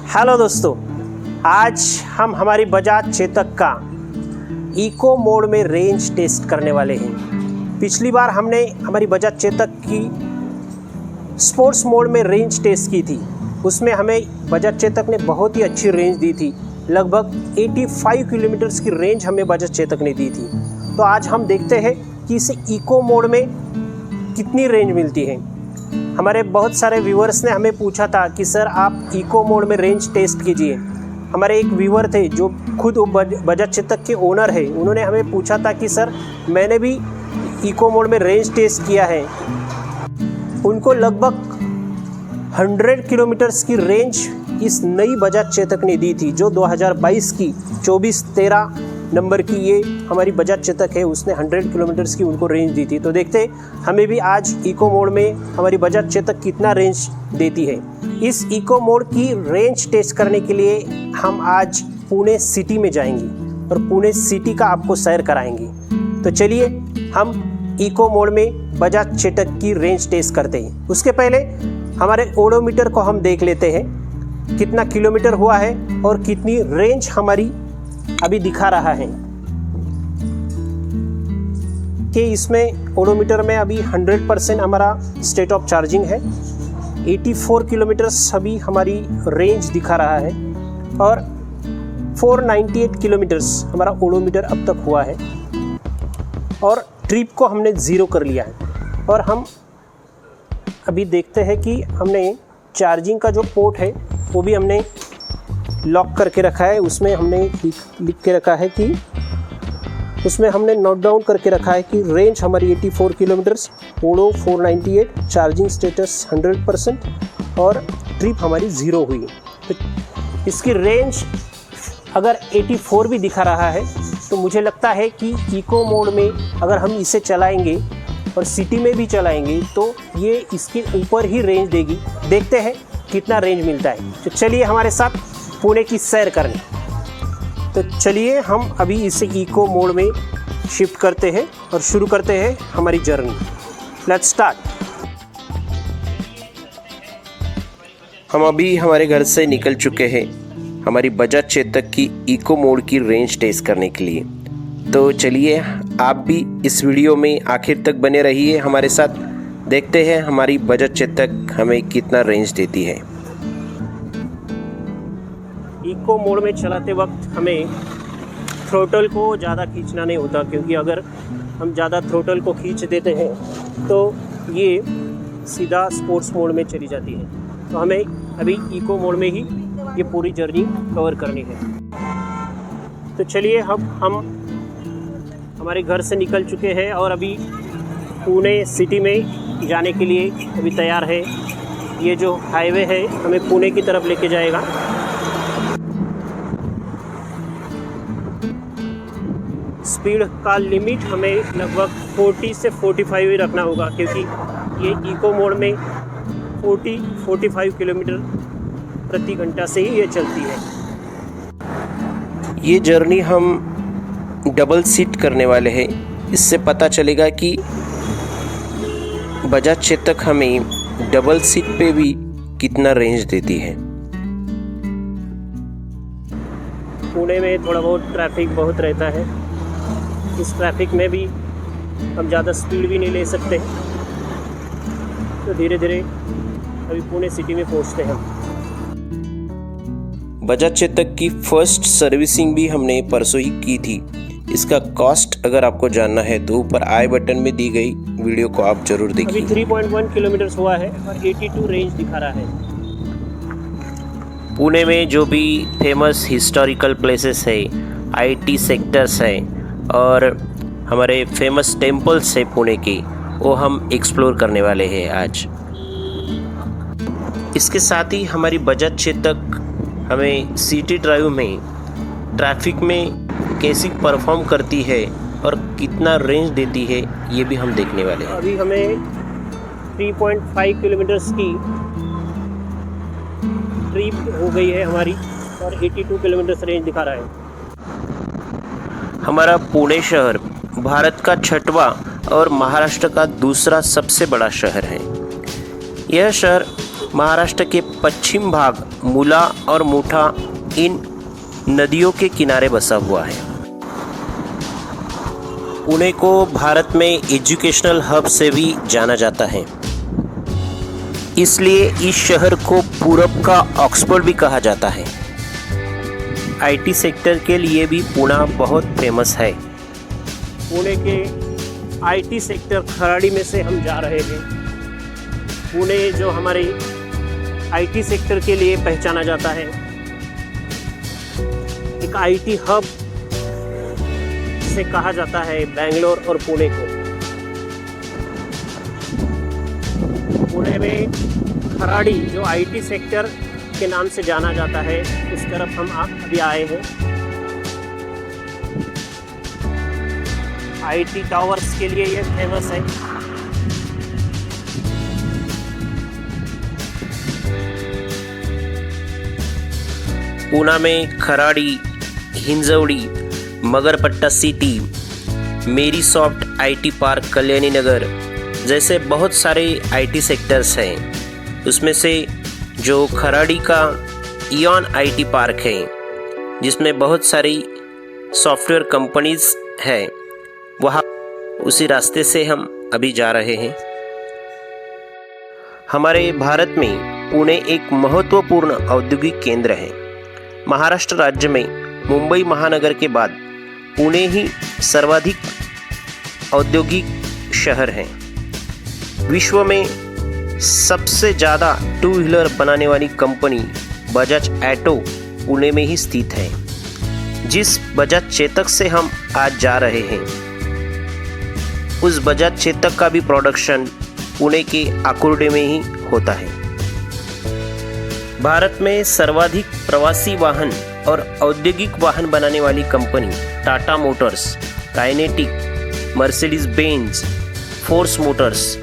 Hello दोस्तों, आज हम हमारी बजाज चेतक का इको मोड में रेंज टेस्ट करने वाले हैं। पिछली बार हमने हमारी बजाज चेतक की स्पोर्ट्स मोड में रेंज टेस्ट की थी। उसमें हमें बजाज चेतक ने बहुत ही अच्छी रेंज दी थी। लगभग 85 किलोमीटर्स की रेंज हमें बजाज चेतक ने दी थी। तो आज हम देखते हैं कि इसे इको मोड में कितनी रेंज मिलती है। हमारे बहुत सारे व्यूअर्स ने हमें पूछा था कि सर आप इको मोड में रेंज टेस्ट कीजिए। हमारे एक व्यूअर थे जो खुद बजाज चेतक के ओनर है, उन्होंने हमें पूछा था कि सर मैंने भी इको मोड में रेंज टेस्ट किया है। उनको लगभग 100 किलोमीटर्स की रेंज इस नई बजाज चेतक ने दी थी, जो 2022 की 24-13 नंबर की ये हमारी बजाज चेतक है। उसने 100 किलोमीटर्स की उनको रेंज दी थी। तो देखते हैं हमें भी आज इको मोड में हमारी बजाज चेतक कितना रेंज देती है। इस इको मोड की रेंज टेस्ट करने के लिए हम आज पुणे सिटी में जाएंगे और पुणे सिटी का आपको सैर कराएंगे। तो चलिए हम इको मोड में बजाज चेतक की रेंज टेस्ट करते हैं। उसके पहले हमारे ओडोमीटर को हम देख लेते हैं कितना किलोमीटर हुआ है और कितनी रेंज हमारी अभी दिखा रहा है। कि इसमें ओडोमीटर में अभी 100% हमारा स्टेट ऑफ चार्जिंग है। 84 किलोमीटर्स अभी हमारी रेंज दिखा रहा है और 498 किलोमीटर्स हमारा ओडोमीटर अब तक हुआ है और ट्रिप को हमने 0 कर लिया है। और हम अभी देखते हैं कि हमने चार्जिंग का जो पोर्ट है वो भी हमने लॉक करके रखा है। उसमें हमने लिख के रखा है कि उसमें हमने नोट डाउन करके रखा है कि रेंज हमारी 84 किलोमीटर्स, ओडो 498, चार्जिंग स्टेटस 100% और ट्रिप हमारी 0 हुई। तो इसकी रेंज अगर 84 भी दिखा रहा है तो मुझे लगता है कि इको मोड में अगर हम इसे चलाएंगे और सिटी में भी चलाएंगे तो ये इसके ऊपर ही रेंज देगी। देखते हैं कितना रेंज मिलता है। तो चलिए हमारे साथ पुणे की सैर करने। तो चलिए हम अभी इसे इको मोड में शिफ्ट करते हैं और शुरू करते हैं हमारी जर्नी। Let's start. हम अभी हमारे घर से निकल चुके हैं हमारी बजाज चेतक की इको मोड की रेंज टेस्ट करने के लिए। तो चलिए आप भी इस वीडियो में आखिर तक बने रहिए हमारे साथ। देखते हैं हमारी बजाज चेतक हमें कितना रेंज देती है। इको मोड में चलाते वक्त हमें थ्रोटल को ज़्यादा खींचना नहीं होता, क्योंकि अगर हम ज़्यादा थ्रोटल को खींच देते हैं तो ये सीधा स्पोर्ट्स मोड में चली जाती है। तो हमें अभी इको मोड में ही ये पूरी जर्नी कवर करनी है। तो चलिए हम हमारे घर से निकल चुके हैं और अभी पुणे सिटी में जाने के लिए अभी तैयार है। ये जो हाईवे है हमें पुणे की तरफ लेके जाएगा। स्पीड का लिमिट हमें लगभग 40 से 45 ही रखना होगा, क्योंकि ये इको मोड में 40-45 किलोमीटर प्रति घंटा से ही ये चलती है। ये जर्नी हम डबल सीट करने वाले हैं। इससे पता चलेगा कि बजाज चेतक हमें डबल सीट पे भी कितना रेंज देती है। पुणे में थोड़ा बहुत ट्रैफिक बहुत रहता है। इस ट्रैफिक में भी हम ज़्यादा स्पीड भी नहीं ले सकते, तो धीरे धीरे अभी पुणे सिटी में पहुंचते हैं। बजाज चेतक की फर्स्ट सर्विसिंग भी हमने परसों ही की थी। इसका कॉस्ट अगर आपको जानना है तो ऊपर आई बटन में दी गई वीडियो को आप जरूर देखिए। अभी 3.1 किलोमीटर्स हुआ है और 82 रेंज दिखा रहा है। पुणे में जो भी फेमस हिस्टोरिकल प्लेसेस है, आईटी सेक्टर्स है और हमारे फेमस टेम्पल्स है पुणे के, वो हम एक्सप्लोर करने वाले हैं आज। इसके साथ ही हमारी बजाज चेतक हमें सिटी ड्राइव में ट्रैफिक में कैसी परफॉर्म करती है और कितना रेंज देती है, ये भी हम देखने वाले हैं। अभी हमें 3.5 किलोमीटर्स की ट्रिप हो गई है हमारी और 82 किलोमीटर्स रेंज दिखा रहा है। हमारा पुणे शहर भारत का 6वां और महाराष्ट्र का दूसरा सबसे बड़ा शहर है। यह शहर महाराष्ट्र के पश्चिम भाग मुला और मुठा इन नदियों के किनारे बसा हुआ है। पुणे को भारत में एजुकेशनल हब से भी जाना जाता है, इसलिए इस शहर को पूरब का ऑक्सफोर्ड भी कहा जाता है। आईटी सेक्टर के लिए भी पुणे बहुत फेमस है। पुणे के आईटी सेक्टर खराड़ी में से हम जा रहे हैं। पुणे जो हमारे आईटी सेक्टर के लिए पहचाना जाता है, एक आईटी हब से कहा जाता है बेंगलोर और पुणे को। पुणे में खराड़ी जो आईटी सेक्टर के नाम से जाना जाता है, उस तरफ हम अभी आए हैं। आईटी टावर्स के लिए ये फेमस है। पुणे में खराड़ी, हिंजवड़ी, मगरपट्टा सिटी, मेरी सॉफ्ट आईटी पार्क कल्याणी नगर जैसे बहुत सारे आईटी सेक्टर्स हैं। उसमें से जो खराड़ी का इयॉन आईटी पार्क है, जिसमें बहुत सारी सॉफ्टवेयर कंपनीज है, वहाँ उसी रास्ते से हम अभी जा रहे हैं। हमारे भारत में पुणे एक महत्वपूर्ण औद्योगिक केंद्र है। महाराष्ट्र राज्य में मुंबई महानगर के बाद पुणे ही सर्वाधिक औद्योगिक शहर है। विश्व में सबसे ज़्यादा टू व्हीलर बनाने वाली कंपनी बजाज ऑटो पुणे में ही स्थित है। जिस बजाज चेतक से हम आज जा रहे हैं, उस बजाज चेतक का भी प्रोडक्शन पुणे के आकुर्डे में ही होता है। भारत में सर्वाधिक प्रवासी वाहन और औद्योगिक वाहन बनाने वाली company Tata Motors, kinetic, Mercedes Benz, force Motors,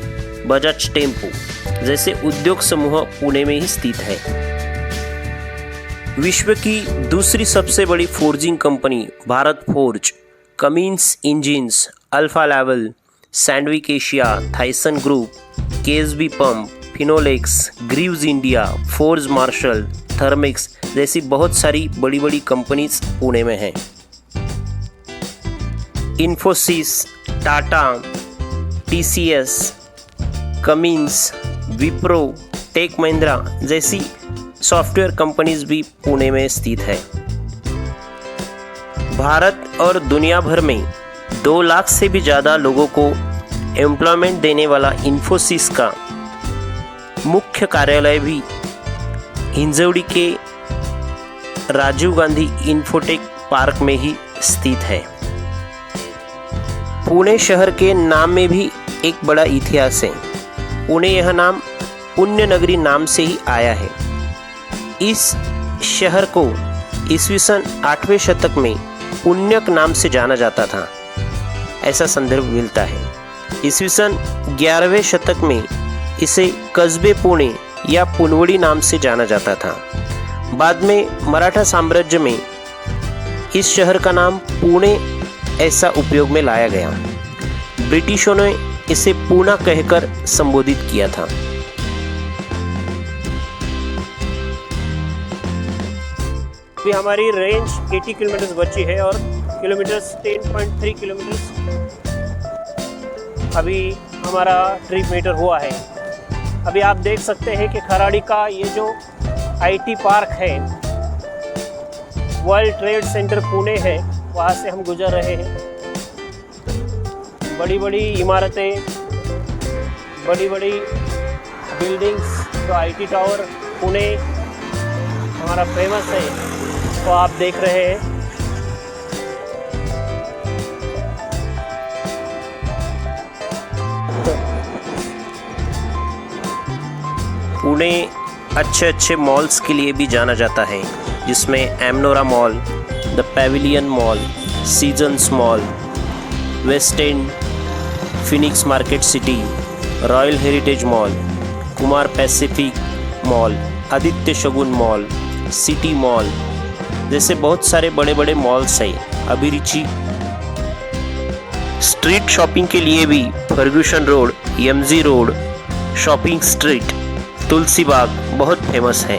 Bajaj tempo जैसे उद्योग समूह पुणे में ही स्थित है। विश्व की दूसरी सबसे बड़ी forging company Bharat Forge, Cummins engines, Alfa Laval, Sandvik Asia, Thyssen group, KSB pump, Finolex, Greaves India, Forge Marshall, Thermax जैसी बहुत सारी बड़ी बड़ी कंपनीज पुणे में हैं। Infosys, Tata, TCS, Cummins, Wipro, Tech Mahindra जैसी सॉफ्टवेयर कंपनीज भी पुणे में स्थित है। भारत और दुनिया भर में 2 लाख से भी ज़्यादा लोगों को एम्प्लॉयमेंट देने वाला इन्फोसिस का मुख्य कार्यालय भी हिंजवड़ी के राजीव गांधी इन्फोटेक पार्क में ही स्थित है। पुणे शहर के नाम में भी एक बड़ा इतिहास है। पुणे यह नाम पुण्य नगरी नाम से ही आया है। इस शहर को ईस्वी सन 8वें शतक में पुण्यक नाम से जाना जाता था, ऐसा संदर्भ मिलता है। ईस्वी सन 11वें शतक में इसे कस्बे पुणे या पुनवड़ी नाम से जाना जाता था। बाद में मराठा साम्राज्य में इस शहर का नाम पुणे ऐसा उपयोग में लाया गया। ब्रिटिशों ने इसे पूना कहकर संबोधित किया था। अभी हमारी रेंज 80 किलोमीटर बची है और किलोमीटर्स 10.3 किलोमीटर अभी हमारा ट्रिप मीटर हुआ है। अभी आप देख सकते हैं कि खराड़ी का ये जो आईटी पार्क है, वर्ल्ड ट्रेड सेंटर पुणे है, वहाँ से हम गुजर रहे हैं। बड़ी बड़ी इमारतें, बड़ी बड़ी बिल्डिंग्स, जो आईटी टावर पुणे हमारा फेमस है, तो आप देख रहे हैं। पुणे अच्छे अच्छे मॉल्स के लिए भी जाना जाता है, जिसमें Amanora Mall, the Pavilion Mall, Seasons Mall, West End, Phoenix Market City, Royal Heritage Mall, Kumar Pacific Mall, Aditya Shagun Mall, City Mall जैसे बहुत सारे बड़े बड़े मॉल्स हैं। अभिरुचि स्ट्रीट शॉपिंग के लिए भी Fergusson Road, MG Road, shopping street, Tulsi Baug बहुत फेमस है।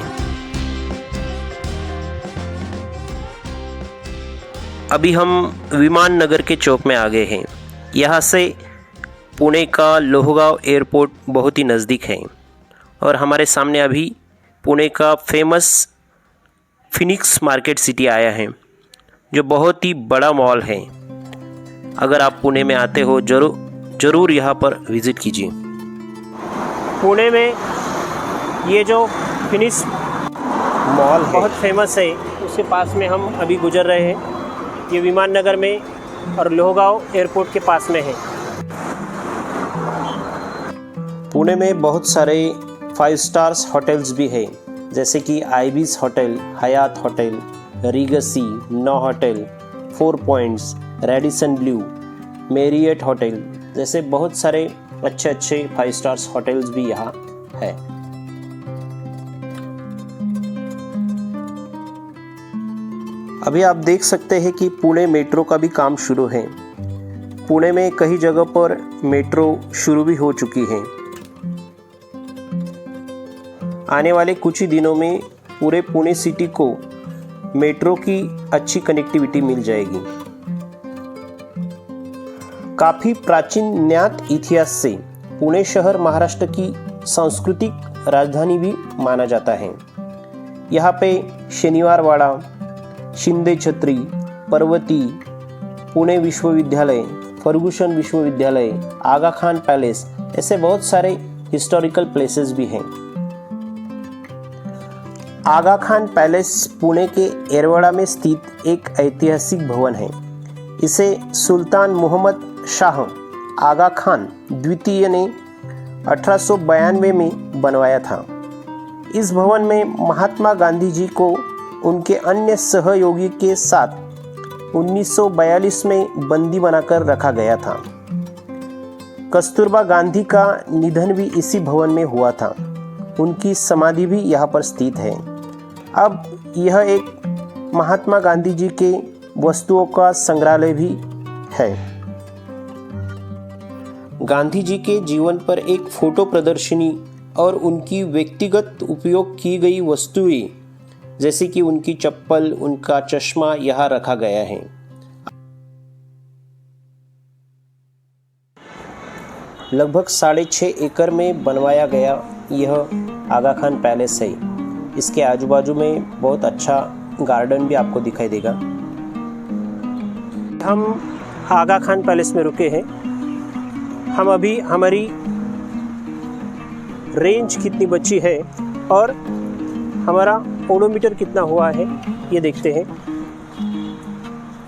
अभी हम विमान नगर के चौक में आ गए हैं। यहाँ से पुणे का लोहगांव एयरपोर्ट बहुत ही नज़दीक है और हमारे सामने अभी पुणे का फेमस फिनिक्स मार्केट सिटी आया है, जो बहुत ही बड़ा मॉल है। अगर आप पुणे में आते हो ज़रूर यहाँ पर विज़िट कीजिए। पुणे में ये जो फिनिक्स मॉल बहुत फेमस है, उसके पास में हम अभी गुजर रहे हैं। ये विमान नगर में और लोहगांव एयरपोर्ट के पास में है। पुणे में बहुत सारे 5 स्टार्स होटल्स भी हैं, जैसे कि Ibis hotel, Hyatt hotel, Regency, Novotel, 4 points, Radisson Blu, Marriott hotel जैसे बहुत सारे अच्छे 5 स्टार्स होटल्स भी यहाँ है। अभी आप देख सकते हैं कि पुणे मेट्रो का भी काम शुरू है। पुणे में कई जगह पर मेट्रो शुरू भी हो चुकी है। आने वाले कुछ ही दिनों में पूरे पुणे सिटी को मेट्रो की अच्छी कनेक्टिविटी मिल जाएगी। काफी प्राचीन ज्ञात इतिहास से पुणे शहर महाराष्ट्र की सांस्कृतिक राजधानी भी माना जाता है। यहाँ पे शनिवारवाड़ा, शिंदे छत्री, पर्वती, पुणे विश्वविद्यालय, फर्गुसन विश्वविद्यालय, आगा खान पैलेस ऐसे बहुत सारे हिस्टोरिकल प्लेसेस भी हैं। आगा खान पैलेस पुणे के येरवडा में स्थित एक ऐतिहासिक भवन है। इसे सुल्तान मोहम्मद शाह आगा खान द्वितीय ने 1892 में बनवाया था। इस भवन में महात्मा गांधी जी को उनके अन्य सहयोगी के साथ 1942 में बंदी बनाकर रखा गया था। कस्तूरबा गांधी का निधन भी इसी भवन में हुआ था। उनकी समाधि भी यहाँ पर स्थित है। अब यह एक महात्मा गांधी जी के वस्तुओं का संग्रहालय भी है। गांधी जी के जीवन पर एक फोटो प्रदर्शनी और उनकी व्यक्तिगत उपयोग की गई वस्तुएं जैसे कि उनकी चप्पल, उनका चश्मा यहाँ रखा गया है। लगभग 6.5 एकड़ में बनवाया गया यह आगा खान पैलेस है। इसके आजू बाजू में बहुत अच्छा गार्डन भी आपको दिखाई देगा। हम आगा खान पैलेस में रुके हैं। हम अभी हमारी रेंज कितनी बची है और हमारा ओडोमीटर कितना हुआ है ये देखते हैं।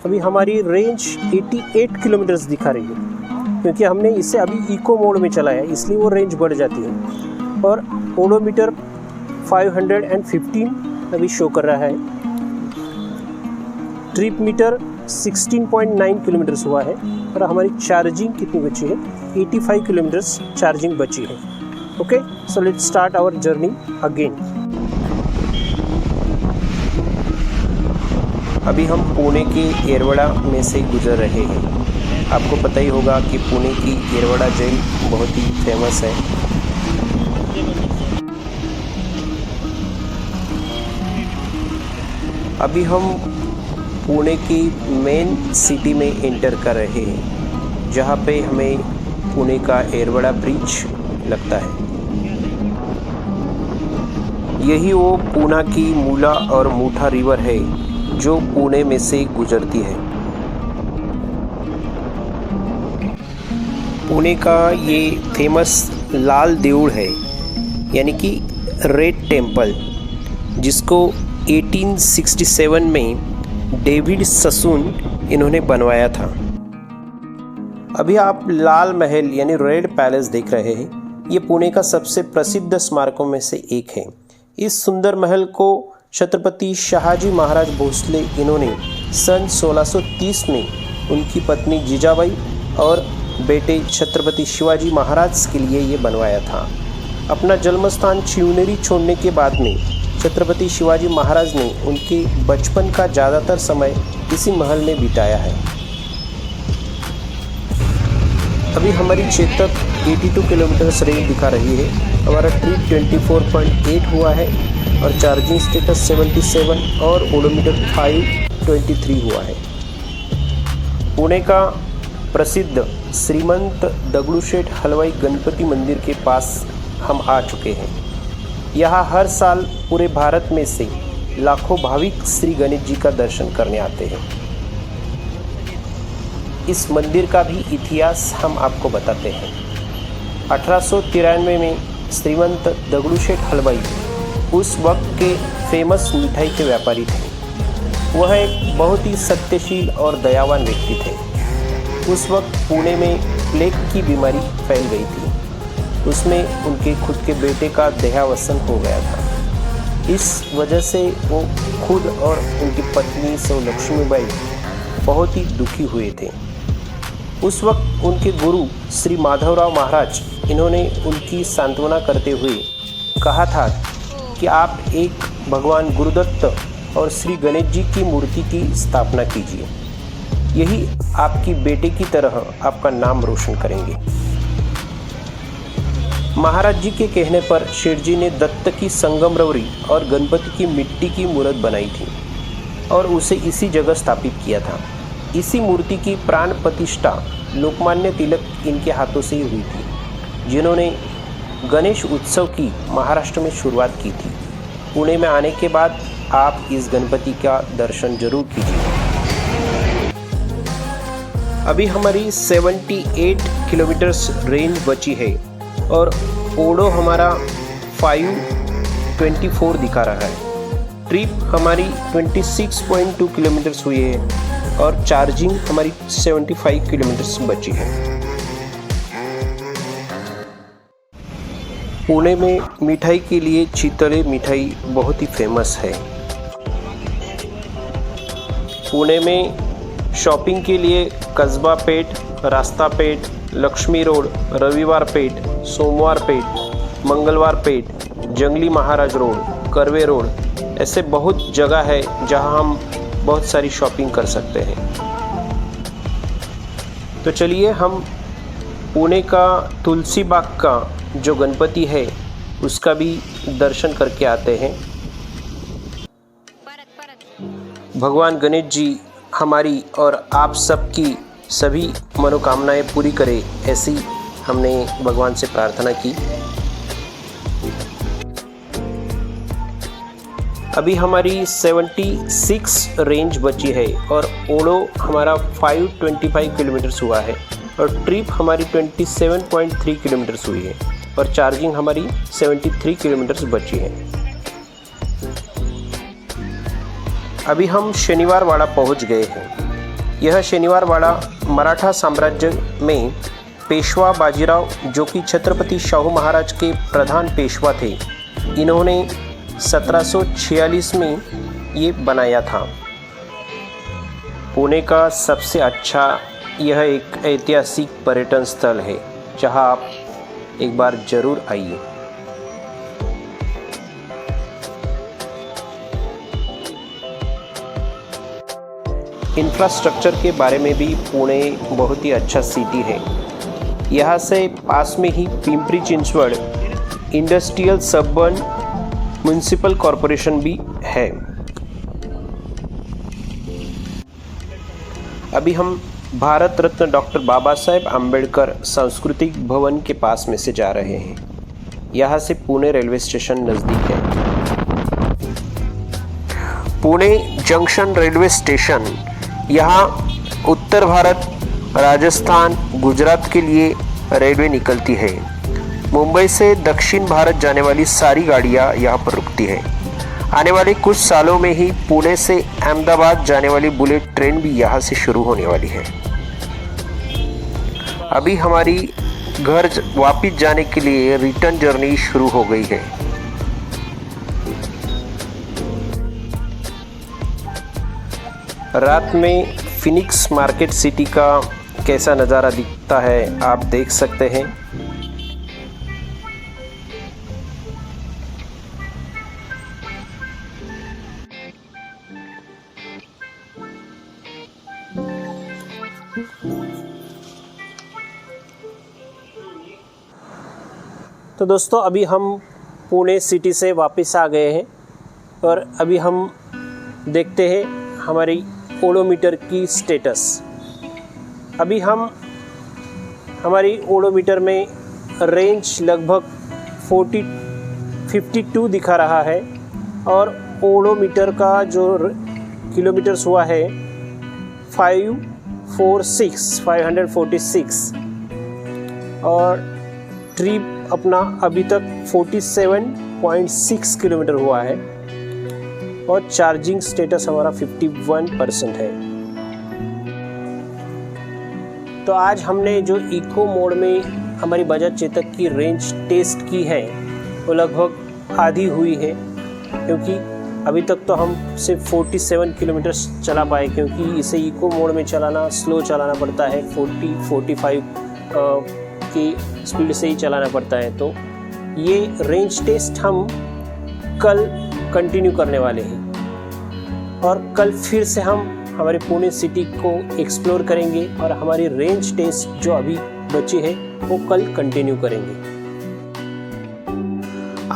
अभी हमारी रेंज 88 किलोमीटर्स दिखा रही है, क्योंकि हमने इसे अभी इको मोड में चलाया है, इसलिए वो रेंज बढ़ जाती है। और ओडोमीटर 515 अभी शो कर रहा है। ट्रिप मीटर 16.9 किलोमीटर्स हुआ है और हमारी चार्जिंग कितनी बची है? 85 किलोमीटर्स चार्जिंग बची है। Okay, so let's start our journey again. अभी हम पुणे के येरवडा में से गुजर रहे हैं। आपको पता ही होगा कि पुणे की येरवडा जेल बहुत ही फेमस है। अभी हम पुणे की मेन सिटी में एंटर कर रहे हैं, जहाँ पे हमें पुणे का येरवडा ब्रिज लगता है। यही वो पूना की मूला और मूठा रिवर है जो पुणे में से गुजरती है। पुणे का ये फेमस लाल देऊळ है, यानी कि रेड टेम्पल, जिसको 1867 में डेविड ससून इन्होंने बनवाया था। अभी आप लाल महल यानी रेड पैलेस देख रहे हैं। ये पुणे का सबसे प्रसिद्ध स्मारकों में से एक है। इस सुंदर महल को छत्रपति शाहजी महाराज भोसले इन्होंने सन 1630 में उनकी पत्नी जीजाबाई और बेटे छत्रपति शिवाजी महाराज के लिए ये बनवाया था। अपना जन्मस्थान शिवनेरी छोड़ने के बाद में छत्रपति शिवाजी महाराज ने उनके बचपन का ज़्यादातर समय इसी महल में बिताया है। अभी हमारी चेतक 82 किलोमीटर रेंज दिखा रही है। हमारा ट्रिप 24.8 हुआ है और चार्जिंग स्टेटस 77 और ओडोमीटर 523 हुआ है। पुणे का प्रसिद्ध श्रीमंत दगड़ूशेठ हलवाई गणपति मंदिर के पास हम आ चुके हैं। यहाँ हर साल पूरे भारत में से लाखों भाविक श्री गणेश जी का दर्शन करने आते हैं। इस मंदिर का भी इतिहास हम आपको बताते हैं। 1893 में श्रीमंत दगड़ूशेठ हलवाई उस वक्त के फेमस मिठाई के व्यापारी थे। वह एक बहुत ही सत्यशील और दयावान व्यक्ति थे। उस वक्त पुणे में प्लेग की बीमारी फैल गई थी। उसमें उनके खुद के बेटे का देहावसान हो गया था। इस वजह से वो खुद और उनकी पत्नी सौ लक्ष्मीबाई बहुत ही दुखी हुए थे। उस वक्त उनके गुरु श्री माधवराव महाराज इन्होंने उनकी सांत्वना करते हुए कहा था कि आप एक भगवान गुरुदत्त और श्री गणेश जी की मूर्ति की स्थापना कीजिए। यही आपकी बेटे की तरह आपका नाम रोशन करेंगे। महाराज जी के कहने पर शेठ जी ने दत्त की संगमरवरी और गणपति की मिट्टी की मूर्त बनाई थी और उसे इसी जगह स्थापित किया था। इसी मूर्ति की प्राण प्रतिष्ठा लोकमान्य तिलक इनके हाथों से ही हुई थी, जिन्होंने गणेश उत्सव की महाराष्ट्र में शुरुआत की थी। पुणे में आने के बाद आप इस गणपति का दर्शन जरूर कीजिए। अभी हमारी 78 किलोमीटर्स रेंज बची है और ओडो हमारा 524 दिखा रहा है। ट्रिप हमारी 26.2 किलोमीटर्स हुई है और चार्जिंग हमारी 75 किलोमीटर्स बची है। पुणे में मिठाई के लिए चितले मिठाई बहुत ही फेमस है। पुणे में शॉपिंग के लिए कस्बा पेठ, रास्ता पेठ, लक्ष्मी रोड, रविवार पेठ, सोमवार पेठ, मंगलवार पेठ, जंगली महाराज रोड, कर्वे रोड, ऐसे बहुत जगह है जहां हम बहुत सारी शॉपिंग कर सकते हैं। तो चलिए हम पुणे का तुलसी बाग का जो गणपति है उसका भी दर्शन करके आते हैं। भगवान गणेश जी हमारी और आप सबकी सभी मनोकामनाएं पूरी करे, ऐसी हमने भगवान से प्रार्थना की। अभी हमारी 76 रेंज बची है और ओडो हमारा 525 किलोमीटर्स हुआ है और ट्रिप हमारी 27.3 किलोमीटर्स हुई है और चार्जिंग हमारी 73 किलोमीटर्स बची है। अभी हम शनिवार वाड़ा पहुंच गए हैं। यह शनिवार वाड़ा मराठा साम्राज्य में पेशवा बाजीराव, जो कि छत्रपति शाहू महाराज के प्रधान पेशवा थे, इन्होंने 1746 में ये बनाया था। पुणे का सबसे अच्छा यह एक ऐतिहासिक पर्यटन स्थल है जहां आप एक बार जरूर आइए। इंफ्रास्ट्रक्चर के बारे में भी पुणे बहुत ही अच्छा सिटी है। यहाँ से पास में ही Pimpri Chinchwad industrial suburban municipal corporation भी है। अभी हम भारत रत्न डॉक्टर बाबा साहेब आम्बेडकर सांस्कृतिक भवन के पास में से जा रहे हैं। यहाँ से पुणे रेलवे स्टेशन नज़दीक है। पुणे जंक्शन रेलवे स्टेशन यहाँ उत्तर भारत, राजस्थान, गुजरात के लिए रेलवे निकलती है। मुंबई से दक्षिण भारत जाने वाली सारी गाड़ियाँ यहाँ पर रुकती है। आने वाले कुछ सालों में ही पुणे से अहमदाबाद जाने वाली बुलेट ट्रेन भी यहाँ से शुरू होने वाली है। अभी हमारी घर वापस जाने के लिए रिटर्न जर्नी शुरू हो गई है। रात में फिनिक्स मार्केट सिटी का कैसा नज़ारा दिखता है आप देख सकते हैं। तो दोस्तों अभी हम पुणे सिटी से वापस आ गए हैं और अभी हम देखते हैं हमारी ओडोमीटर की स्टेटस। अभी हम हमारी ओडोमीटर में रेंज लगभग 52 दिखा रहा है और ओडोमीटर का जो किलोमीटर्स हुआ है 546 और ट्रिप अपना अभी तक 47.6 किलोमीटर हुआ है और चार्जिंग स्टेटस हमारा 51% है। तो आज हमने जो इको मोड में हमारी बजाज चेतक की रेंज टेस्ट की है वो लगभग आधी हुई है, क्योंकि अभी तक तो हम सिर्फ 47 किलोमीटर चला पाए, क्योंकि इसे इको मोड में चलाना स्लो चलाना पड़ता है, 40-45 की स्पीड से ही चलाना पड़ता है। तो ये रेंज टेस्ट हम कल कंटिन्यू करने वाले हैं और कल फिर से हम हमारे पुणे सिटी को एक्सप्लोर करेंगे और हमारी रेंज टेस्ट जो अभी बची है वो कल कंटिन्यू करेंगे।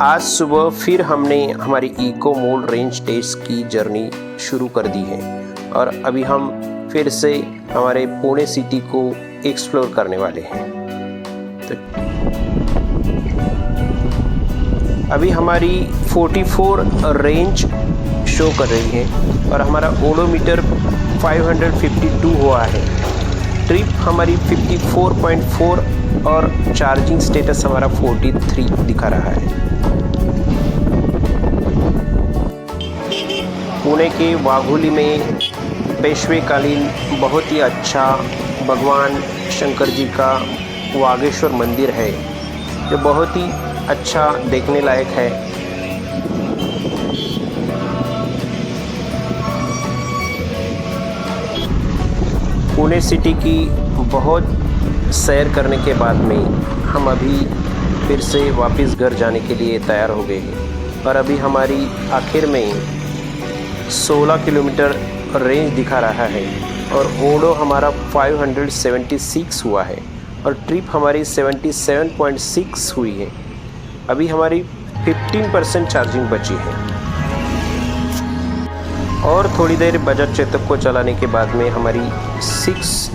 आज सुबह फिर हमने हमारी इको मोड रेंज टेस्ट की जर्नी शुरू कर दी है और अभी हम फिर से हमारे पुणे सिटी को एक्सप्लोर करने वाले हैं। तो अभी हमारी 44 रेंज शो कर रही है और हमारा ओडोमीटर 552 हुआ है। ट्रिप हमारी 54.4 और चार्जिंग स्टेटस हमारा 43 दिखा रहा है। पुणे के वाघोली में पेशवेकालीन बहुत ही अच्छा भगवान शंकर जी का वागेश्वर मंदिर है, जो बहुत ही अच्छा देखने लायक है। पुणे सिटी की बहुत सैर करने के बाद में हम अभी फिर से वापस घर जाने के लिए तैयार हो गए हैं और अभी हमारी आखिर में 16 किलोमीटर रेंज दिखा रहा है और ओडो हमारा 576 हुआ है और ट्रिप हमारी 77.6 हुई है। अभी हमारी 15% चार्जिंग बची है और थोड़ी देर बजाज चेतक को चलाने के बाद में हमारी 6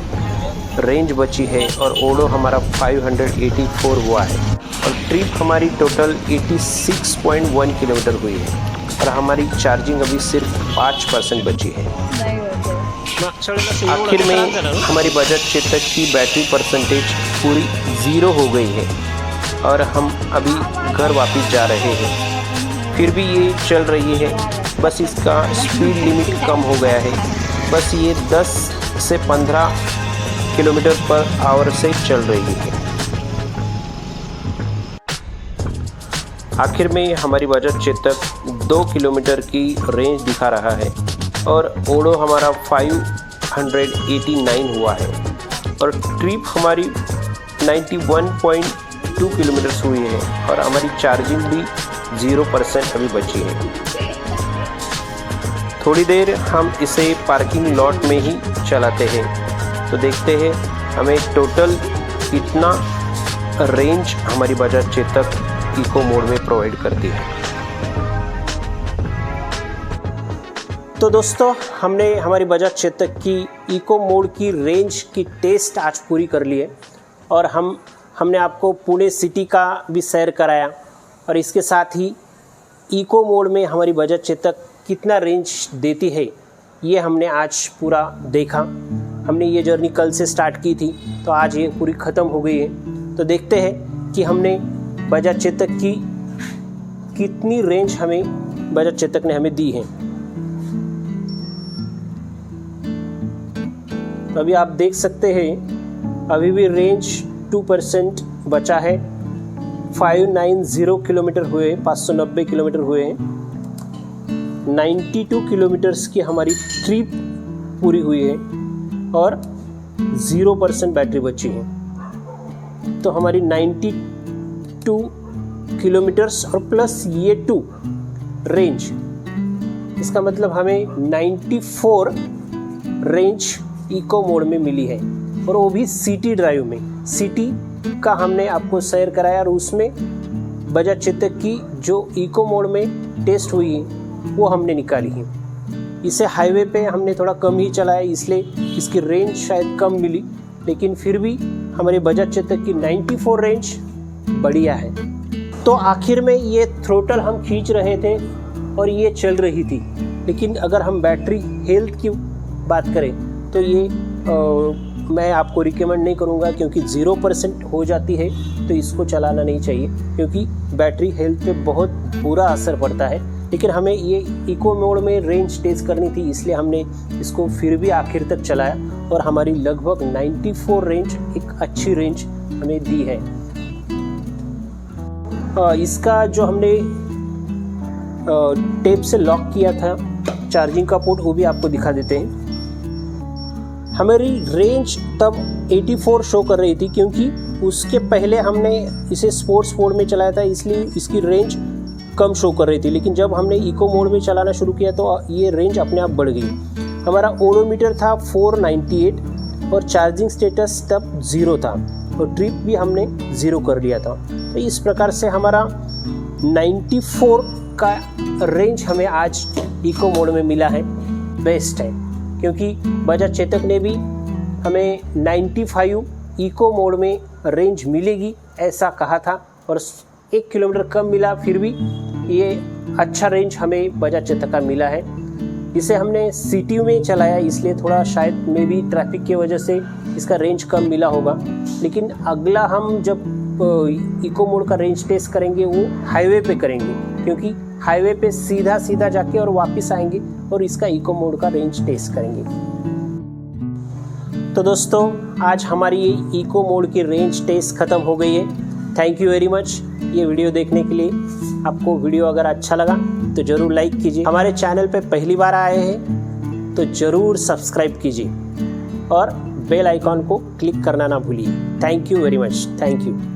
रेंज बची है और ओडो हमारा 584 हुआ है और ट्रिप हमारी टोटल 86.1 किलोमीटर हुई है और हमारी चार्जिंग अभी सिर्फ 5% बची है। आखिर में हमारी बजाज चेतक की बैटरी परसेंटेज पूरी 0 हो गई है और हम अभी घर वापस जा रहे हैं। फिर भी ये चल रही है, बस इसका स्पीड लिमिट कम हो गया है। बस ये 10 से 15 किलोमीटर पर आवर से चल रही है। आखिर में हमारी बजाज चेतक 2 किलोमीटर की रेंज दिखा रहा है और ओडो हमारा 589 हुआ है और ट्रिप हमारी 91.2 किलोमीटर हुई है और हमारी चार्जिंग भी 0% अभी बची है। थोड़ी देर हम इसे पार्किंग लॉट में ही चलाते हैं तो देखते हैं हमें टोटल कितना रेंज हमारी बजाज चेतक इको मोड में प्रोवाइड करती है। तो दोस्तों हमने हमारी बजाज चेतक की इको मोड की रेंज की टेस्ट आज पूरी कर ली है और हमने आपको पुणे सिटी का भी सैर कराया और इसके साथ ही इको मोड में हमारी बजाज चेतक कितना रेंज देती है ये हमने आज पूरा देखा। हमने ये जर्नी कल से स्टार्ट की थी तो आज ये पूरी ख़त्म हो गई है। तो देखते हैं कि हमने बजाज चेतक की कितनी रेंज हमें बजाज चेतक ने हमें दी है। तो अभी आप देख सकते हैं अभी भी रेंज 2% बचा है। 590 किलोमीटर हुए, 590 किलोमीटर हुए हैं। 92 किलोमीटर्स की हमारी ट्रिप पूरी हुई है और 0% बैटरी बची है। तो हमारी 92 किलोमीटर्स और प्लस ये 2 रेंज, इसका मतलब हमें 94 रेंज इको मोड में मिली है और वो भी सिटी ड्राइव में। सिटी का हमने आपको शेयर कराया और उसमें बजाज चेतक की जो इको मोड में टेस्ट हुई है वो हमने निकाली है। इसे हाईवे पे हमने थोड़ा कम ही चलाया, इसलिए इसकी रेंज शायद कम मिली, लेकिन फिर भी हमारी बजाज चेतक की 94 रेंज बढ़िया है। तो आखिर में ये थ्रोटल हम खींच रहे थे और ये चल रही थी, लेकिन अगर हम बैटरी हेल्थ की बात करें तो ये मैं आपको रिकमेंड नहीं करूँगा, क्योंकि 0% हो जाती है तो इसको चलाना नहीं चाहिए, क्योंकि बैटरी हेल्थ पे बहुत बुरा असर पड़ता है। लेकिन हमें ये इको मोड में रेंज टेस्ट करनी थी, इसलिए हमने इसको फिर भी आखिर तक चलाया और हमारी लगभग 94 रेंज एक अच्छी रेंज हमें दी है। इसका जो हमने टेप से लॉक किया था चार्जिंग का पोर्ट, वो भी आपको दिखा देते हैं। हमारी रेंज तब 84 शो कर रही थी, क्योंकि उसके पहले हमने इसे स्पोर्ट्स मोड में चलाया था, इसलिए इसकी रेंज कम शो कर रही थी। लेकिन जब हमने इको मोड में चलाना शुरू किया तो ये रेंज अपने आप बढ़ गई। हमारा ओडोमीटर था 498 और चार्जिंग स्टेटस तब 0 था और ट्रिप भी हमने 0 कर लिया था। तो इस प्रकार से हमारा 94 का रेंज हमें आज इको मोड में मिला है। बेस्ट है, क्योंकि बजाज चेतक ने भी हमें 95 इको मोड में रेंज मिलेगी ऐसा कहा था, और 1 किलोमीटर कम मिला, फिर भी ये अच्छा रेंज हमें बजाज चेतक का मिला है। इसे हमने सिटी में चलाया, इसलिए थोड़ा शायद में भी ट्रैफिक की वजह से इसका रेंज कम मिला होगा। लेकिन अगला हम जब इको मोड का रेंज टेस्ट करेंगे वो हाईवे पे करेंगे, क्योंकि हाईवे पे सीधा सीधा जाके और वापस आएंगे और इसका इको मोड का रेंज टेस्ट करेंगे। तो दोस्तों, आज हमारी ये इको मोड की रेंज टेस्ट ख़त्म हो गई है। थैंक यू वेरी मच ये वीडियो देखने के लिए। आपको वीडियो अगर अच्छा लगा तो ज़रूर लाइक कीजिए। हमारे चैनल पे पहली बार आए हैं तो ज़रूर सब्सक्राइब कीजिए और बेल आइकॉन को क्लिक करना ना भूलिए। Thank you very much. Thank you.